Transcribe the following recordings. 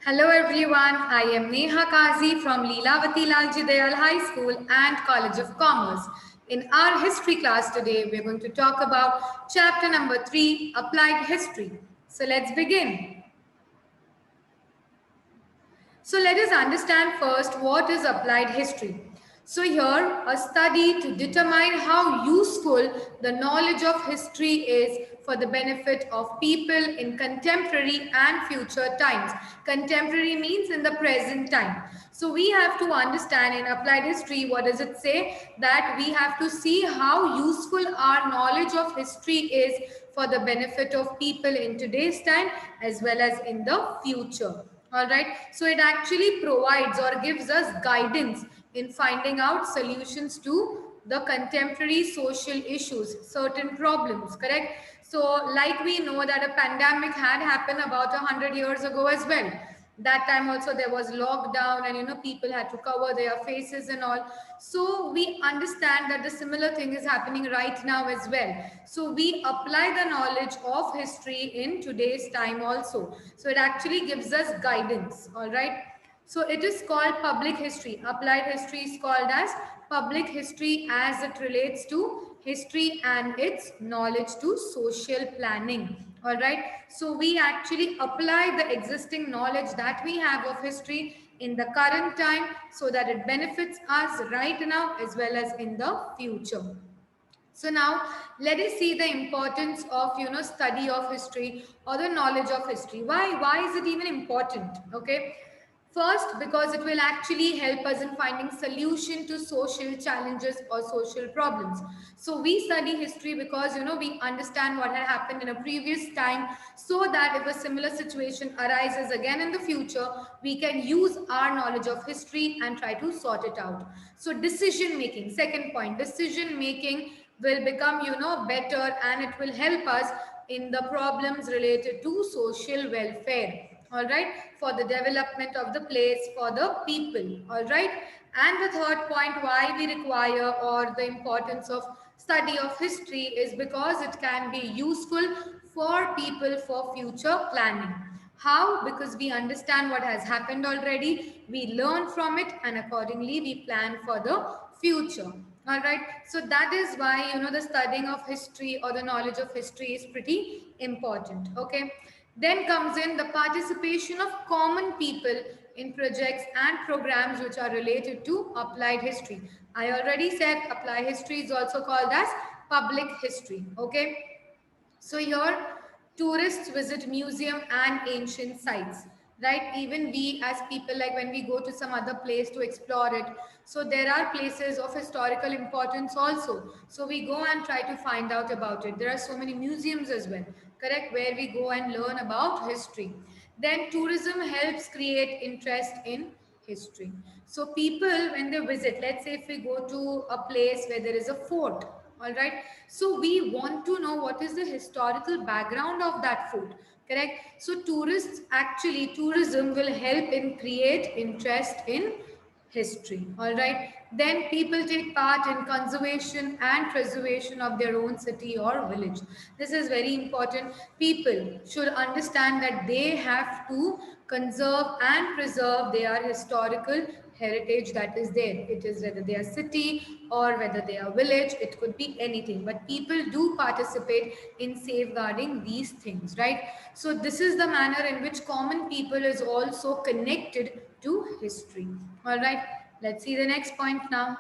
Hello everyone, I am Neha Kazi from Leelavati Lalji Dayal High School and College of Commerce. In our history class today, we're going to talk about chapter number 3, Applied History. So let's begin. So let us understand first what is applied history. So here a study to determine how useful the knowledge of history is for the benefit of people in contemporary and future times. Contemporary means in the present time. So we have to understand in applied history, what does it say? That we have to see how useful our knowledge of history is for the benefit of people in today's time as well as in the future. All right, so it actually provides or gives us guidance in finding out solutions to the contemporary social issues, certain problems, correct? So like we know that a pandemic had happened about 100 years ago as well. That time also there was lockdown, and people had to cover their faces and all. So we understand that the similar thing is happening right now as well. So we apply the knowledge of history in today's time also. So it actually gives us guidance. All right, so it is called public history. Applied history is called as public history as it relates to history and its knowledge to social planning. All right, so we actually apply the existing knowledge that we have of history in the current time so that it benefits us right now as well as in the future. So now let us see the importance of study of history or the knowledge of history. Why is it even important? Okay, first, because it will actually help us in finding solution to social challenges or social problems. So we study history because we understand what had happened in a previous time, so that if a similar situation arises again in the future, we can use our knowledge of history and try to sort it out. So decision making, second point, decision making will become better, and it will help us in the problems related to social welfare. All right, for the development of the place, for the people. All right, and the third point why we require or the importance of study of history is because it can be useful for people for future planning. How? Because we understand what has happened already, we learn from it, and accordingly we plan for the future. All right, so that is why the studying of history or the knowledge of history is pretty important. Okay, then comes in the participation of common people in projects and programs which are related to applied history. I already said applied history is also called as public history. Okay, so here, tourists visit museum and ancient sites, right? Even we as people, like when we go to some other place to explore it, so there are places of historical importance also. So we go and try to find out about it. There are so many museums as well, correct, where we go and learn about history. Then tourism helps create interest in history. So people, when they visit, let's say if we go to a place where there is a fort, all right, so we want to know what is the historical background of that fort, correct? So tourists, actually tourism will help in create interest in history. All right, then people take part in conservation and preservation of their own city or village. This is very important. People should understand that they have to conserve and preserve their historical heritage that is there. It is whether they are city or whether they are village, it could be anything, but people do participate in safeguarding these things, right? So this is the manner in which common people is also connected to history. All right, let's see the next point now.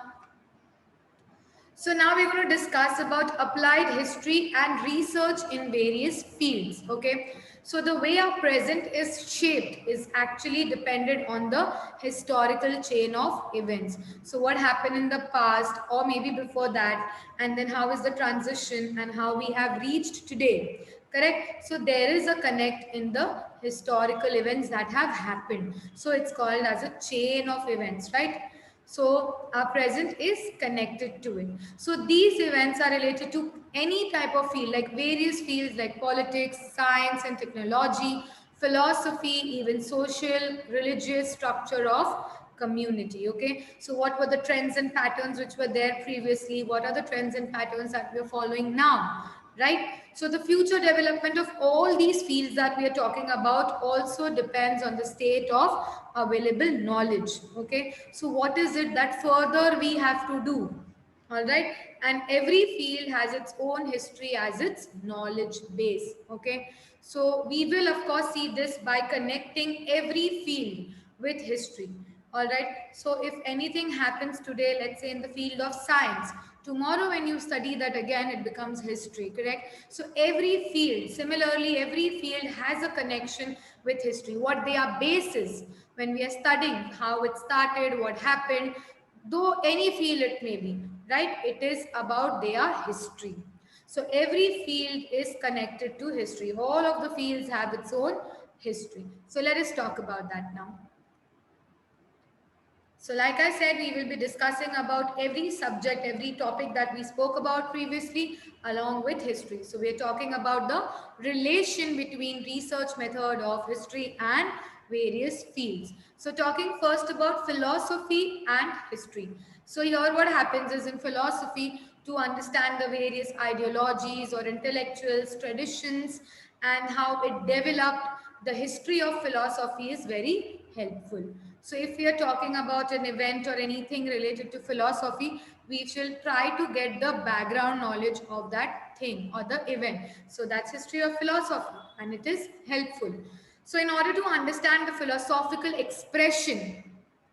So now we're going to discuss about applied history and research in various fields. Okay, so the way our present is shaped is actually dependent on the historical chain of events. So what happened in the past or maybe before that, and then how is the transition and how we have reached today, correct? So there is a connect in the historical events that have happened. So it's called as a chain of events, right? So our present is connected to it. So these events are related to any type of field, like various fields like politics, science and technology, philosophy, even social, religious structure of community. Okay, so what were the trends and patterns which were there previously? What are the trends and patterns that we're following now? right? So the future development of all these fields that we are talking about also depends on the state of available knowledge. Okay, so what is it that further we have to do? All right, and every field has its own history as its knowledge base. Okay, so we will of course see this by connecting every field with history. All right, so if anything happens today, let's say in the field of science, tomorrow when you study that again, it becomes history, correct? So every field, similarly, every field has a connection with history, what their base is when we are studying how it started, what happened, though any field it may be, right? It is about their history. So every field is connected to history. All of the fields have its own history. So let us talk about that now. So like I said, we will be discussing about every subject, every topic that we spoke about previously along with history. So we're talking about the relation between research method of history and various fields. So talking first about philosophy and history. So here what happens is in philosophy, to understand the various ideologies or intellectuals, traditions, and how it developed, the history of philosophy is very helpful. So if we are talking about an event or anything related to philosophy, we shall try to get the background knowledge of that thing or the event. So that's history of philosophy and it is helpful. So in order to understand the philosophical expression,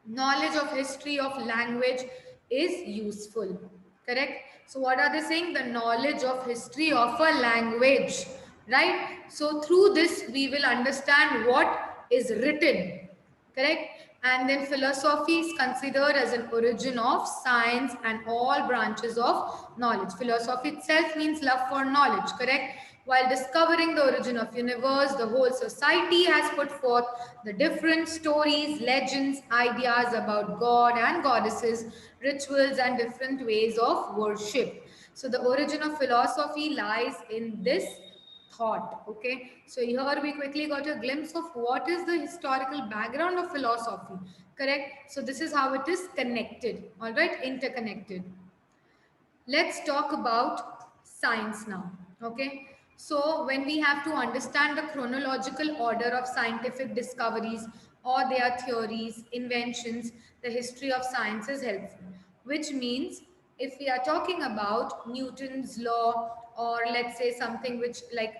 knowledge of history of language is useful. Correct? So what are they saying? The knowledge of history of a language. Right? So through this we will understand what is written. Correct? And then philosophy is considered as an origin of science and all branches of knowledge. Philosophy itself means love for knowledge, correct? While discovering the origin of universe, the whole society has put forth the different stories, legends, ideas about God and goddesses, rituals and different ways of worship. So the origin of philosophy lies in this thought. Okay, so here we quickly got a glimpse of what is the historical background of philosophy, correct? So this is how it is connected, all right, interconnected. Let's talk about science now. Okay, so when we have to understand the chronological order of scientific discoveries or their theories, inventions, the history of science is helpful, which means if we are talking about Newton's law, or let's say something which like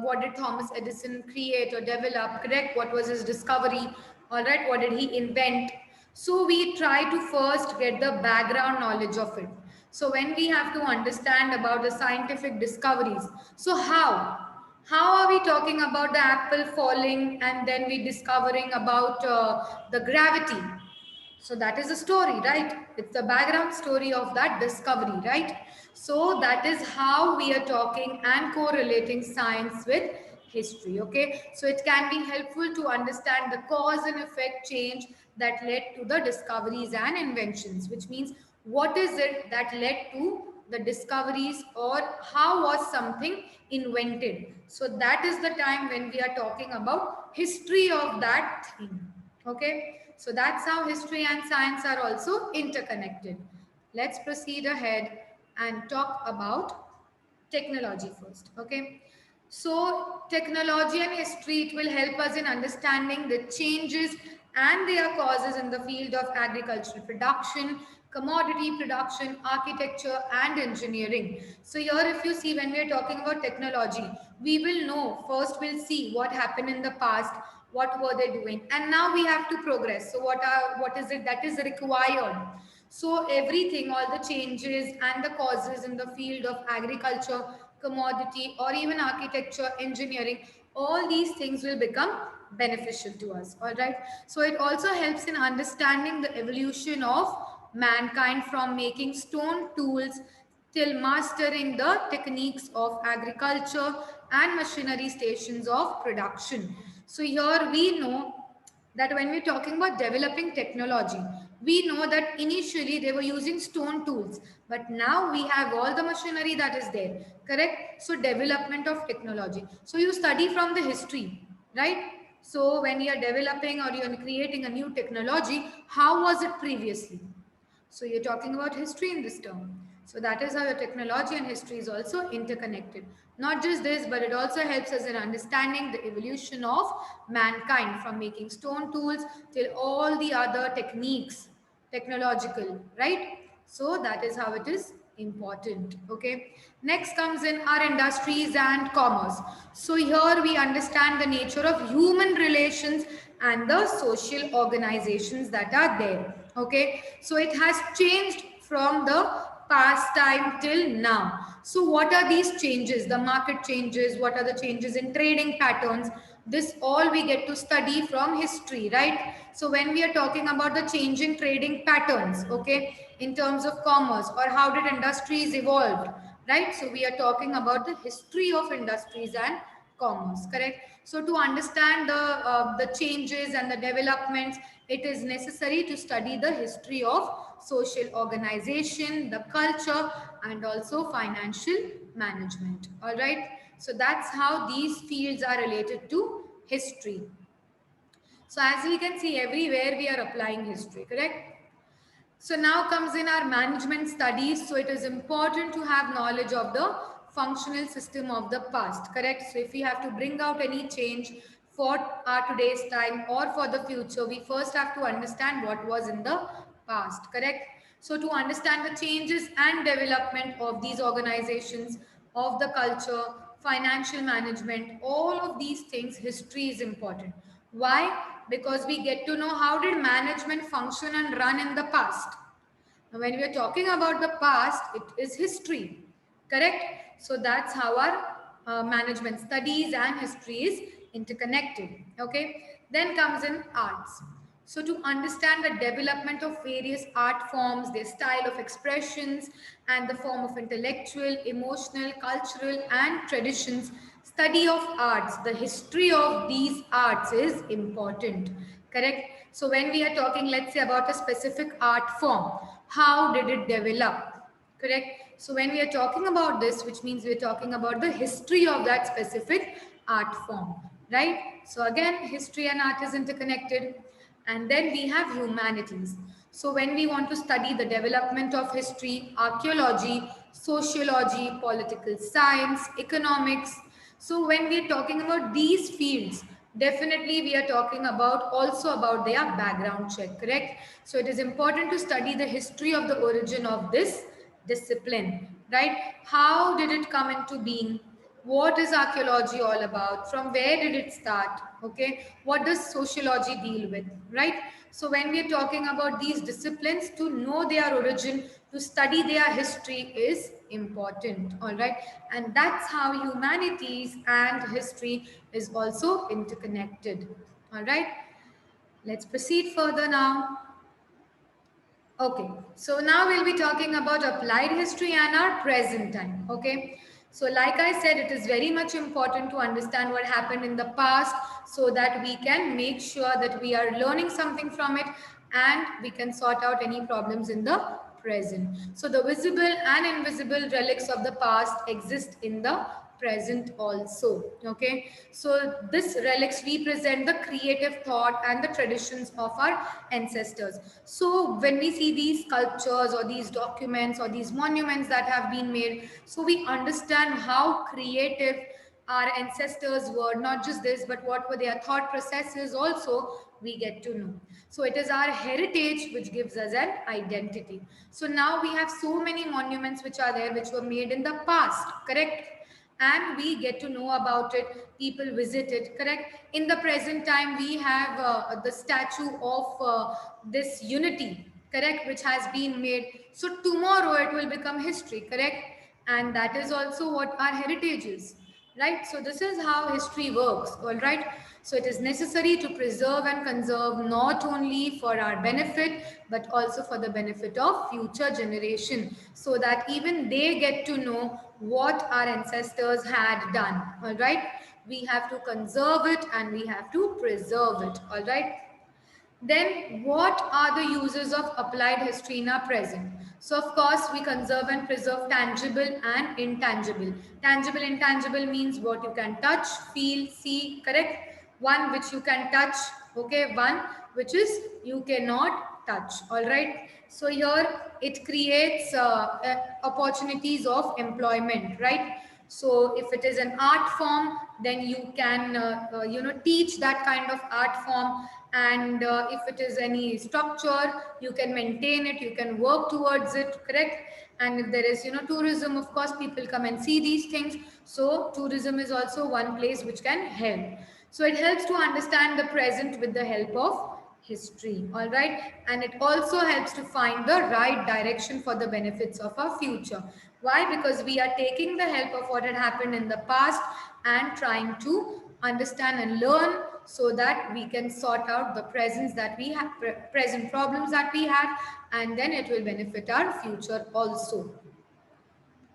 what did Thomas Edison create or develop, correct? What was his discovery? All right, what did he invent? So we try to first get the background knowledge of it. So when we have to understand about the scientific discoveries, so how are we talking about the apple falling and then we discovering about the gravity? So that is a story, right? It's the background story of that discovery, right? So that is how we are talking and correlating science with history. Okay, so it can be helpful to understand the cause and effect change that led to the discoveries and inventions, which means what is it that led to the discoveries or how was something invented. So that is the time when we are talking about history of that thing. Okay, so that's how history and science are also interconnected. Let's proceed ahead and talk about technology first. Okay, so technology and history, it will help us in understanding the changes and their causes in the field of agricultural production, commodity production, architecture and engineering. So here if you see, when we are talking about technology, we will know, first we'll see what happened in the past, what were they doing, and now we have to progress. So what is it that is required? So everything, all the changes and the causes in the field of agriculture, commodity, or even architecture, engineering, all these things will become beneficial to us. All right. So it also helps in understanding the evolution of mankind from making stone tools till mastering the techniques of agriculture and machinery stations of production. So here we know that when we're talking about developing technology, we know that initially they were using stone tools, but now we have all the machinery that is there, correct? So development of technology. So you study from the history, right? So when you are developing or you are creating a new technology, how was it previously? So you're talking about history in this term. So that is how your technology and history is also interconnected. Not just this, but it also helps us in understanding the evolution of mankind from making stone tools till all the other techniques, technological, right? So that is how it is important. Okay. Next comes in our industries and commerce. So here we understand the nature of human relations and the social organizations that are there. Okay. So it has changed from the past time till now. So what are these changes? The market changes, what are the changes in trading patterns? This all we get to study from history, right? So when we are talking about the changing trading patterns, okay, in terms of commerce or how did industries evolve, right? So we are talking about the history of industries and commerce, correct? So to understand the changes and the developments, it is necessary to study the history of social organization, the culture, and also financial management. All right. So that's how these fields are related to history. So as we can see, everywhere we are applying history, correct? So now comes in our management studies. So it is important to have knowledge of the functional system of the past, correct? So if we have to bring out any change for our today's time or for the future, we first have to understand what was in the past, correct? So to understand the changes and development of these organizations, of the culture, financial management, all of these things, history is important. Why? Because we get to know how did management function and run in the past. Now, when we are talking about the past, it is history, correct? So that's how our management studies and history is interconnected. Okay. Then comes in arts. So to understand the development of various art forms, their style of expressions, and the form of intellectual, emotional, cultural, and traditions, study of arts, the history of these arts is important, correct? So when we are talking, let's say, about a specific art form, how did it develop, correct? So when we are talking about this, which means we are talking about the history of that specific art form, right? So again, history and art is interconnected. And then we have humanities. So when we want to study the development of history, archaeology, sociology, political science, economics, so when we are talking about these fields, definitely we are talking about also about their background check, correct? So it is important to study the history of the origin of this discipline, right? How did it come into being? What is archaeology all about? From where did it start? Okay, what does sociology deal with, right? So when we are talking about these disciplines, to know their origin, to study their history is important. All right, and that's how humanities and history is also interconnected. All right, let's proceed further now. Okay, so now we'll be talking about applied history and our present time. Okay, so like I said, it is very much important to understand what happened in the past so that we can make sure that we are learning something from it and we can sort out any problems in the present. So the visible and invisible relics of the past exist in the present also. Okay, so this relics represent the creative thought and the traditions of our ancestors. So when we see these sculptures or these documents or these monuments that have been made, so we understand how creative our ancestors were. Not just this, but what were their thought processes also we get to know. So it is our heritage which gives us an identity. So now we have so many monuments which are there which were made in the past, correct? And we get to know about it, people visit it, correct? In the present time we have the statue of this unity, correct, which has been made. So tomorrow it will become history, correct? And that is also what our heritage is, right? So this is how history works. All right, so it is necessary to preserve and conserve not only for our benefit but also for the benefit of future generation, so that even they get to know what our ancestors had done. All right, we have to conserve it and we have to preserve it. All right, then what are the uses of applied history in our present? So of course we conserve and preserve tangible and intangible. Tangible, intangible means what you can touch, feel, see, correct? One which you can touch, okay, one which is you cannot touch. All right. So here it creates opportunities of employment, right? So if it is an art form, then you can teach that kind of art form. And if it is any structure, you can maintain it, you can work towards it, correct? And if there is tourism, of course people come and see these things. So tourism is also one place which can help. So it helps to understand the present with the help of history. All right. And it also helps to find the right direction for the benefits of our future. Why? Because we are taking the help of what had happened in the past and trying to understand and learn, so that we can sort out the presence that we have, present problems that we have, and then it will benefit our future also.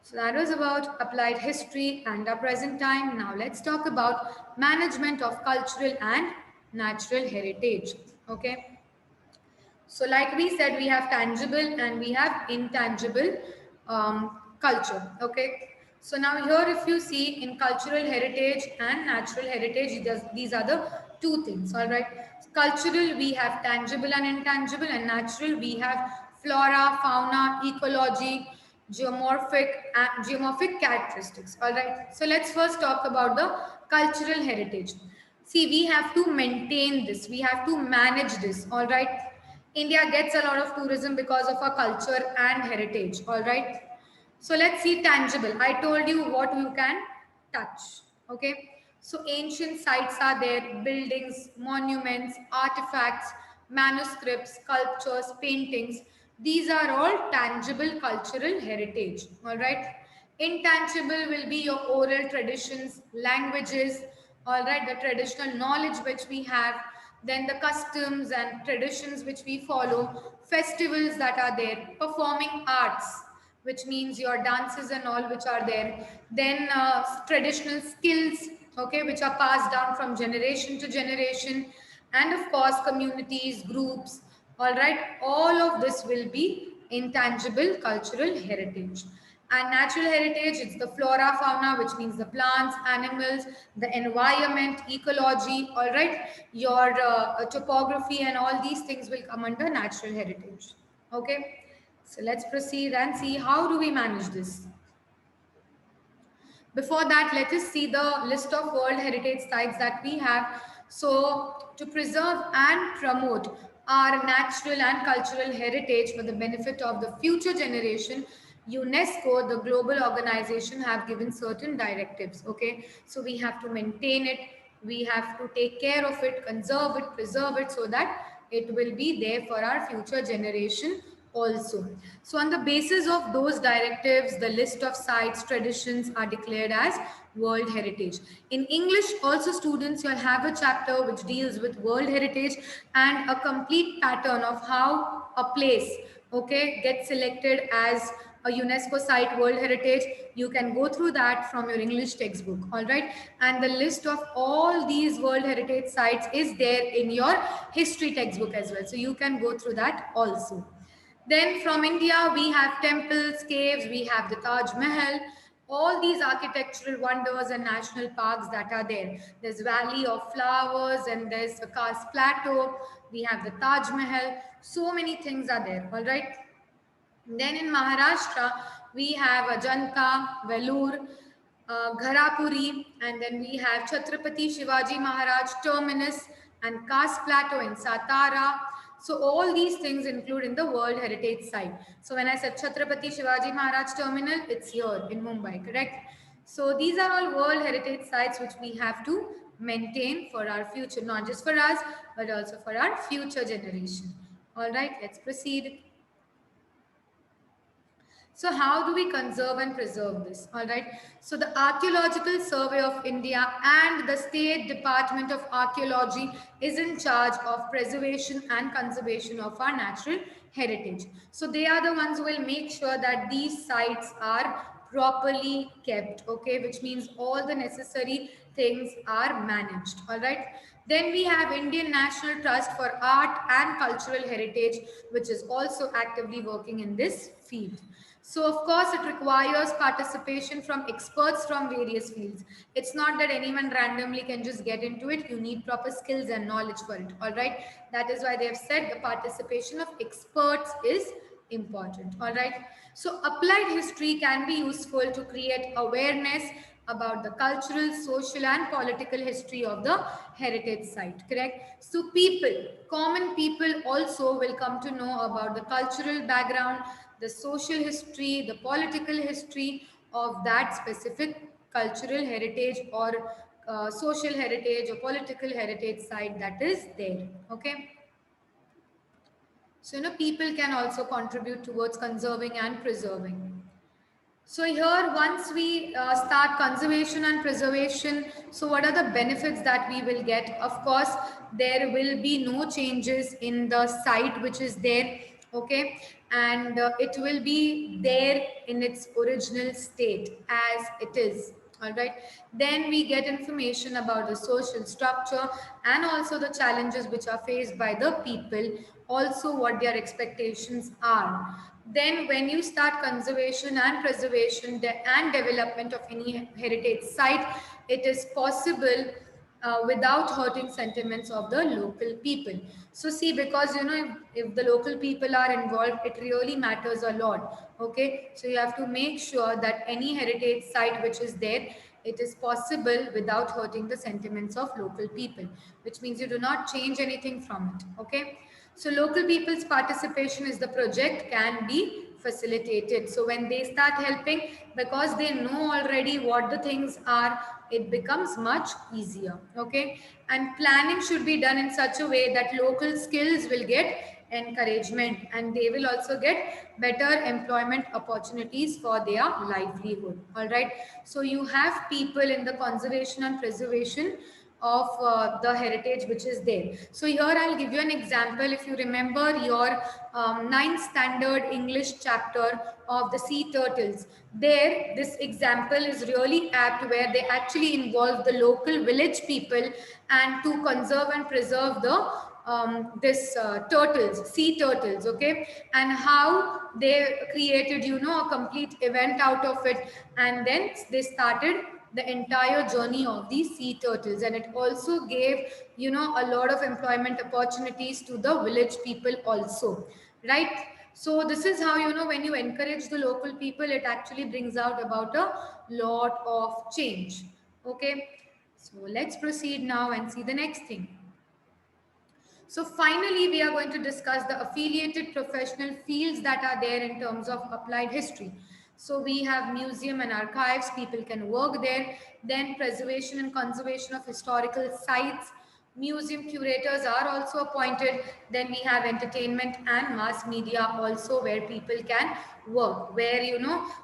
So that was about applied history and our present time. Now let's talk about management of cultural and natural heritage. Okay. So like we said, we have tangible and we have intangible culture. Okay. So now here if you see in cultural heritage and natural heritage, these are the two things. All right. Cultural, we have tangible and intangible, and natural, we have flora, fauna, ecology, geomorphic characteristics. All right. So let's first talk about the cultural heritage. See, we have to maintain this, we have to manage this. All right. India gets a lot of tourism because of our culture and heritage. All right. So let's see tangible. I told you what you can touch. Okay. So ancient sites are there, buildings, monuments, artifacts, manuscripts, sculptures, paintings. These are all tangible cultural heritage. All right. Intangible will be your oral traditions, languages, all right, the traditional knowledge which we have, then the customs and traditions which we follow, festivals that are there, performing arts, which means your dances and all which are there, then traditional skills, okay, which are passed down from generation to generation, and of course communities, groups. All right, all of this will be intangible cultural heritage. And natural heritage, it's the flora, fauna, which means the plants, animals, the environment, ecology. All right, your topography and all these things will come under natural heritage. Okay, so let's proceed and see how do we manage this. Before that, let us see the list of World Heritage Sites that we have. So, to preserve and promote our natural and cultural heritage for the benefit of the future generation, UNESCO, the global organization, have given certain directives. Okay, so we have to maintain it, we have to take care of it, conserve it, preserve it, so that it will be there for our future generation also. So on the basis of those directives, the list of sites, traditions are declared as World Heritage. In English, also students, you'll have a chapter which deals with World Heritage and a complete pattern of how a place, okay, gets selected as a UNESCO site, World Heritage. You can go through that from your English textbook, all right? And the list of all these World Heritage sites is there in your history textbook as well. So you can go through that also. Then from India, we have temples, caves, we have the Taj Mahal, all these architectural wonders and national parks that are there. There's Valley of Flowers and there's the Kars Plateau. We have the Taj Mahal. So many things are there, all right? Then in Maharashtra, we have Ajanta, Vellore, Gharapuri, and then we have Chhatrapati Shivaji Maharaj Terminus and Kars Plateau in Satara. So all these things include in the World Heritage Site. So when I said Chhatrapati Shivaji Maharaj Terminal, it's here in Mumbai, correct? So these are all World Heritage Sites which we have to maintain for our future, not just for us, but also for our future generation. All right, let's proceed. So how do we conserve and preserve this? All right. So the Archaeological Survey of India and the State Department of Archaeology is in charge of preservation and conservation of our natural heritage. So they are the ones who will make sure that these sites are properly kept, okay, which means all the necessary things are managed. All right. Then we have Indian National Trust for Art and Cultural Heritage, which is also actively working in this field. So of course it requires participation from experts from various fields. It's not that anyone randomly can just get into it. You need proper skills and knowledge for it. All right. That is why they have said the participation of experts is important. All right. So applied history can be useful to create awareness about the cultural, social and political history of the heritage site. Correct. So people, common people also will come to know about the cultural background, the social history, the political history of that specific cultural heritage or social heritage or political heritage site that is there. Okay. So, people can also contribute towards conserving and preserving. So here, once we start conservation and preservation, so what are the benefits that we will get? Of course, there will be no changes in the site which is there, okay? And it will be there in its original state as it is. All right. Then we get information about the social structure and also the challenges which are faced by the people, also what their expectations are. Then when you start conservation and preservation and development of any heritage site, it is possible without hurting sentiments of the local people. So see, because if the local people are involved, it really matters a lot. Okay, so you have to make sure that any heritage site which is there, it is possible without hurting the sentiments of local people, which means you do not change anything from it. Okay, so local people's participation is the project can be facilitated. So when they start helping, because they know already what the things are, it becomes much easier. Okay, and planning should be done in such a way that local skills will get encouragement and they will also get better employment opportunities for their livelihood. All right, so you have people in the conservation and preservation of the heritage which is there. So here I'll give you an example. If you remember your ninth standard English chapter of the sea turtles, there this example is really apt, where they actually involve the local village people and to conserve and preserve the this turtles, sea turtles. Okay, and how they created a complete event out of it, and then they started the entire journey of these sea turtles, and it also gave a lot of employment opportunities to the village people also, right? So this is how when you encourage the local people, it actually brings out about a lot of change. Okay, so let's proceed now and see the next thing. So finally, we are going to discuss the affiliated professional fields that are there in terms of applied history. So we have museum and archives, people can work there. Then preservation and conservation of historical sites. Museum curators are also appointed. Then we have entertainment and mass media also, where people can work, where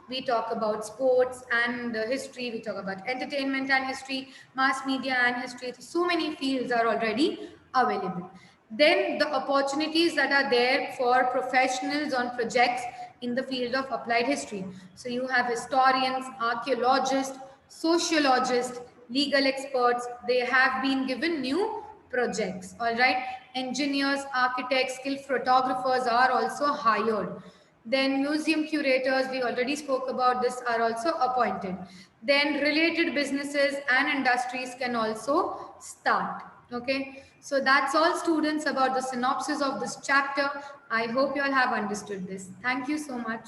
we talk about sports and history, we talk about entertainment and history, mass media and history. So many fields are already available. Then the opportunities that are there for professionals on projects in the field of applied history. So you have historians, archaeologists, sociologists, legal experts. They have been given new projects. All right. Engineers, architects, skilled photographers are also hired. Then museum curators, we already spoke about this, are also appointed. Then related businesses and industries can also start. Okay, so that's all, students, about the synopsis of this chapter. I hope you all have understood this. Thank you so much.